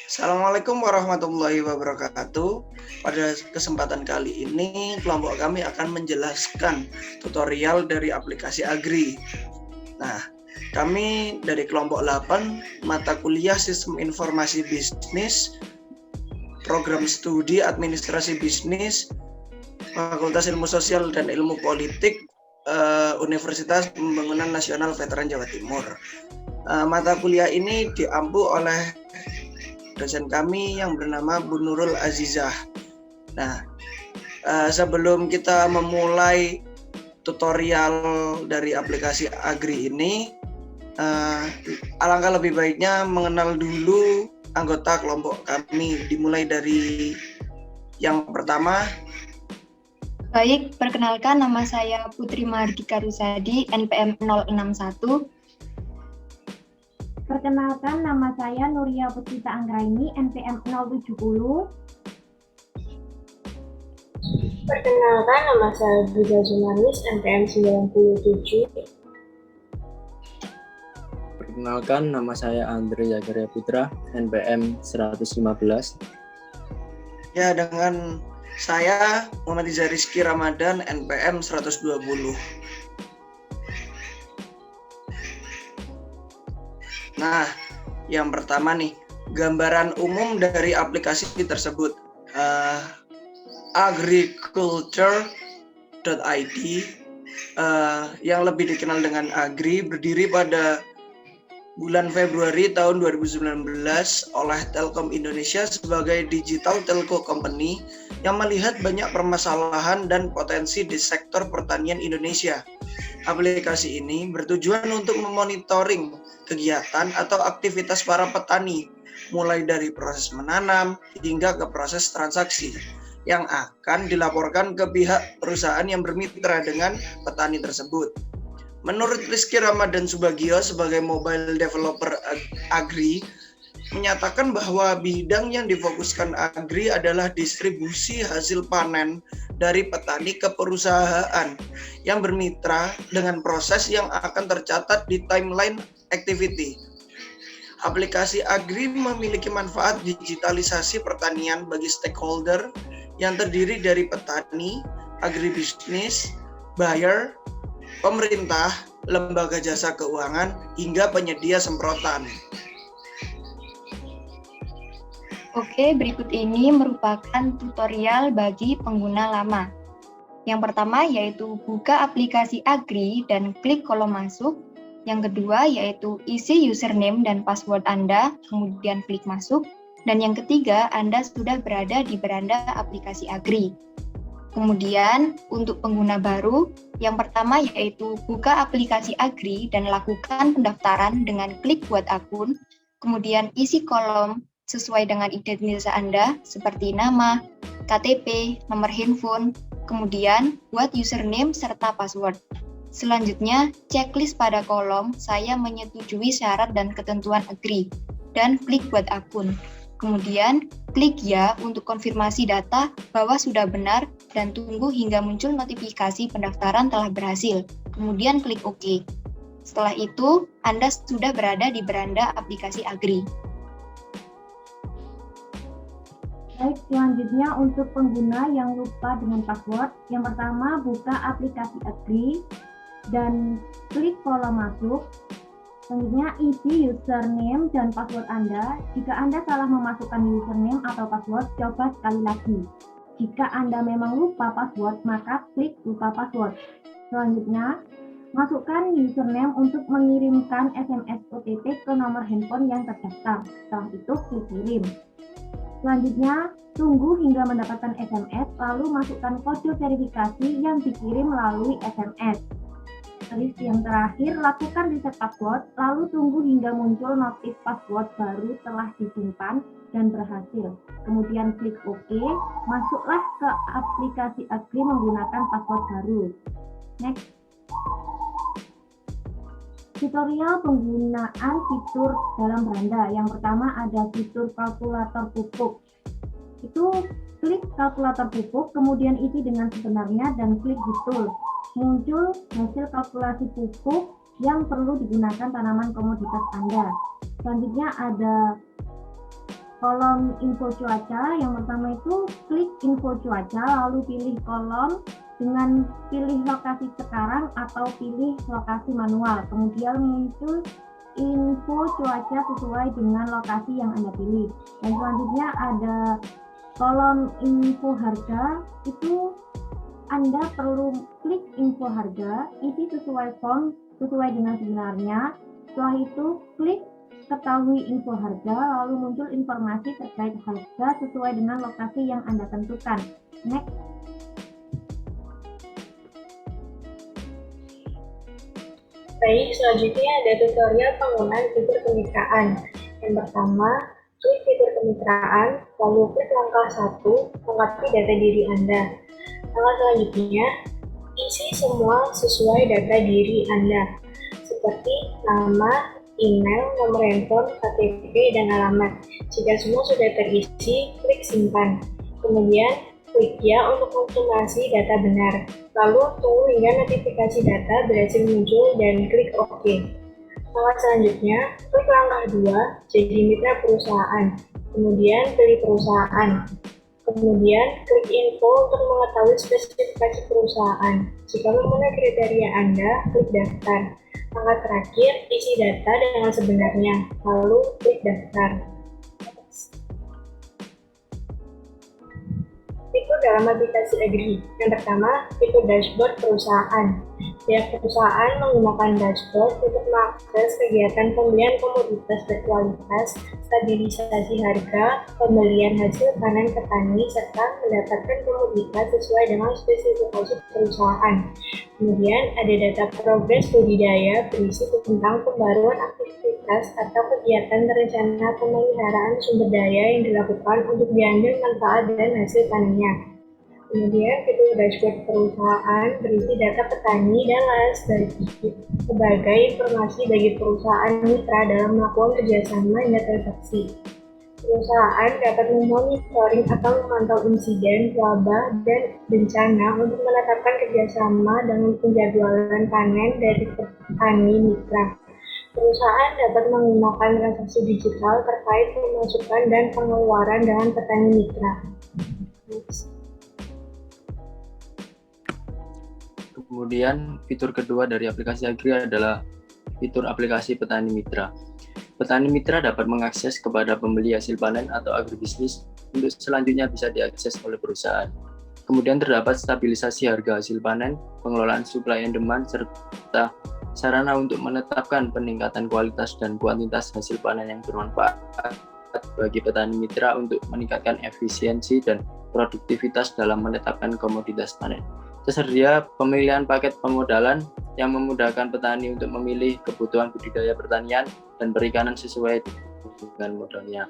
Assalamualaikum warahmatullahi wabarakatuh. Pada kesempatan kali ini, kelompok kami akan menjelaskan tutorial dari aplikasi Agri. Nah, kami dari kelompok 8, mata kuliah Sistem Informasi Bisnis, Program Studi Administrasi Bisnis, Fakultas Ilmu Sosial dan Ilmu Politik, Universitas Pembangunan Nasional Veteran Jawa Timur. Mata kuliah ini diampu oleh dosen kami yang bernama Bu Nurul Azizah. Nah, sebelum kita memulai tutorial dari aplikasi Agri ini, alangkah lebih baiknya mengenal dulu anggota kelompok kami. Dimulai dari yang pertama. Baik, perkenalkan nama saya Putri Mahardika Rusadi, NPM 061. Perkenalkan nama saya Nuria Puspita Anggraini, NPM 070. Perkenalkan nama saya Budha Jumanis, NPM 97. Perkenalkan nama saya Andre Zakaria Putra, NPM 115. Ya, dengan saya Muhammad Iza Rizky Ramadan, NPM 120. Nah, yang pertama nih, gambaran umum dari aplikasi tersebut. Agriculture.id, yang lebih dikenal dengan Agri, berdiri pada bulan Februari tahun 2019 oleh Telkom Indonesia sebagai digital telco company yang melihat banyak permasalahan dan potensi di sektor pertanian Indonesia. Aplikasi ini bertujuan untuk memonitoring kegiatan atau aktivitas para petani, mulai dari proses menanam hingga ke proses transaksi, yang akan dilaporkan ke pihak perusahaan yang bermitra dengan petani tersebut. Menurut Rizky Ramadan Subagio sebagai mobile developer Agri, menyatakan bahwa bidang yang difokuskan Agri adalah distribusi hasil panen dari petani ke perusahaan yang bermitra dengan proses yang akan tercatat di timeline activity. Aplikasi Agri memiliki manfaat digitalisasi pertanian bagi stakeholder yang terdiri dari petani, agribisnis, buyer, pemerintah, lembaga jasa keuangan, hingga penyedia semprotan. Oke, berikut ini merupakan tutorial bagi pengguna lama. Yang pertama yaitu buka aplikasi Agri dan klik kolom masuk. Yang kedua yaitu isi username dan password Anda, kemudian klik masuk. Dan yang ketiga, Anda sudah berada di beranda aplikasi Agri. Kemudian, untuk pengguna baru, yang pertama yaitu buka aplikasi Agri dan lakukan pendaftaran dengan klik buat akun, kemudian isi kolom sesuai dengan identitas Anda, seperti nama, KTP, nomor handphone, kemudian buat username serta password. Selanjutnya, checklist pada kolom saya menyetujui syarat dan ketentuan Agri, dan klik buat akun. Kemudian, klik ya untuk konfirmasi data bahwa sudah benar dan tunggu hingga muncul notifikasi pendaftaran telah berhasil. Kemudian klik OK. Setelah itu, Anda sudah berada di beranda aplikasi Agri. Baik, selanjutnya untuk pengguna yang lupa dengan password, yang pertama buka aplikasi Agri dan klik kolom masuk. Selanjutnya isi username dan password Anda. Jika Anda salah memasukkan username atau password, coba sekali lagi. Jika Anda memang lupa password, maka klik lupa password. Selanjutnya, masukkan username untuk mengirimkan SMS OTP ke nomor handphone yang terdaftar. Setelah itu, klik kirim. Selanjutnya, tunggu hingga mendapatkan SMS, lalu masukkan kode verifikasi yang dikirim melalui SMS. Terus yang terakhir, lakukan reset password, lalu tunggu hingga muncul notif password baru telah disimpan dan berhasil. Kemudian klik OK, masuklah ke aplikasi Agri menggunakan password baru. Next. Tutorial penggunaan fitur dalam beranda. Yang pertama ada fitur kalkulator pupuk. Itu klik kalkulator pupuk, kemudian isi dengan sebenarnya dan klik betul. Muncul hasil kalkulasi pupuk yang perlu digunakan tanaman komoditas Anda. Selanjutnya ada kolom info cuaca. Yang pertama itu klik info cuaca, lalu pilih kolom dengan pilih lokasi sekarang atau pilih lokasi manual. Kemudian muncul info cuaca sesuai dengan lokasi yang Anda pilih. Dan selanjutnya ada kolom info harga, itu Anda perlu klik info harga, isi sesuai form sesuai dengan sebenarnya. Setelah itu klik ketahui info harga, lalu muncul informasi terkait harga sesuai dengan lokasi yang Anda tentukan. Next. Baik, selanjutnya ada tutorial penggunaan fitur kemitraan. Yang pertama, klik fitur kemitraan, lalu klik langkah 1, lengkapi data diri Anda. Langkah selanjutnya, isi semua sesuai data diri Anda, seperti nama, email, nomor handphone, KTP, dan alamat. Jika semua sudah terisi, klik simpan. Kemudian, klik ya untuk konfirmasi data benar. Lalu, tunggu hingga notifikasi data berhasil muncul dan klik OK. Langkah selanjutnya, klik langkah 2, jadi mitra perusahaan. Kemudian, pilih perusahaan. Kemudian, klik info untuk mengetahui spesifikasi perusahaan. Jika memenuhi kriteria Anda, klik daftar. Langkah terakhir, isi data dengan sebenarnya, lalu klik daftar. Fitur dalam aplikasi Agri. Yang pertama, fitur dashboard perusahaan. Pihak perusahaan menggunakan dashboard untuk mengakses kegiatan pembelian komoditas berkualitas, stabilisasi harga, pembelian hasil panen petani, serta mendapatkan komoditas sesuai dengan spesifikasi perusahaan. Kemudian ada data progres budidaya berisi tentang pembaruan aktivitas atau kegiatan rencana pemeliharaan sumber daya yang dilakukan untuk diambil manfaat dan hasil panennya. Kemudian fitur dashboard perusahaan berisi data petani dan lain sebagainya sebagai informasi bagi perusahaan mitra dalam melakukan kerjasama hingga transaksi. Perusahaan dapat memonitoring atau memantau insiden, wabah, dan bencana untuk menetapkan kerjasama dengan penjadwalan panen dari petani mitra. Perusahaan dapat menggunakan transaksi digital terkait pemasukan dan pengeluaran dengan petani mitra. Kemudian fitur kedua dari aplikasi Agri adalah fitur aplikasi petani mitra. Petani mitra dapat mengakses kepada pembeli hasil panen atau agribisnis untuk selanjutnya bisa diakses oleh perusahaan. Kemudian terdapat stabilisasi harga hasil panen, pengelolaan supply and demand, serta sarana untuk menetapkan peningkatan kualitas dan kuantitas hasil panen yang bermanfaat bagi petani mitra untuk meningkatkan efisiensi dan produktivitas dalam menetapkan komoditas panen. Tersedia pemilihan paket pemodalan yang memudahkan petani untuk memilih kebutuhan budidaya pertanian dan perikanan sesuai dengan modalnya.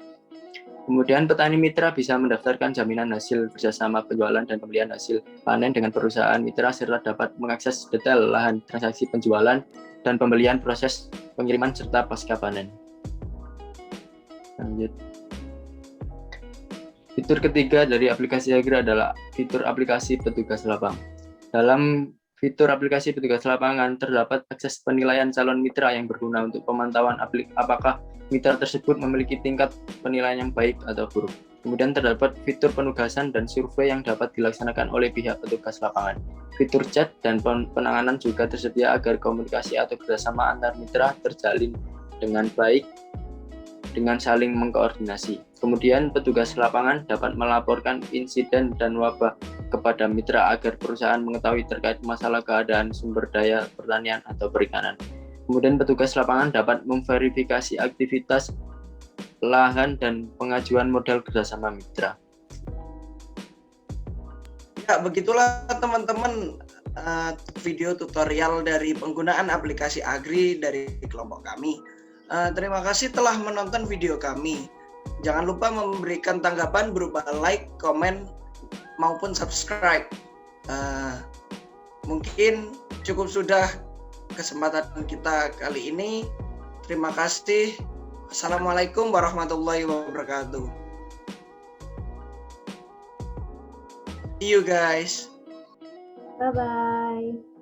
Kemudian petani mitra bisa mendaftarkan jaminan hasil kerjasama penjualan dan pembelian hasil panen dengan perusahaan mitra serta dapat mengakses detail lahan transaksi penjualan dan pembelian proses pengiriman serta pasca panen. Lanjut. Fitur ketiga dari aplikasi Agri adalah fitur aplikasi petugas lapang. Dalam fitur aplikasi petugas lapangan terdapat akses penilaian calon mitra yang berguna untuk pemantauan apakah mitra tersebut memiliki tingkat penilaian yang baik atau buruk. Kemudian terdapat fitur penugasan dan survei yang dapat dilaksanakan oleh pihak petugas lapangan. Fitur chat dan penanganan juga tersedia agar komunikasi atau kerjasama antar mitra terjalin dengan baik dengan saling mengkoordinasi. Kemudian petugas lapangan dapat melaporkan insiden dan wabah kepada mitra agar perusahaan mengetahui terkait masalah keadaan sumber daya pertanian atau perikanan. Kemudian petugas lapangan dapat memverifikasi aktivitas lahan dan pengajuan modal kerjasama mitra. Ya, begitulah teman-teman video tutorial dari penggunaan aplikasi Agri dari kelompok kami. Terima kasih telah menonton video kami. Jangan lupa memberikan tanggapan berupa like, komen, maupun subscribe. Mungkin cukup sudah kesempatan kita kali ini. Terima kasih. Assalamualaikum warahmatullahi wabarakatuh. See you guys. Bye-bye.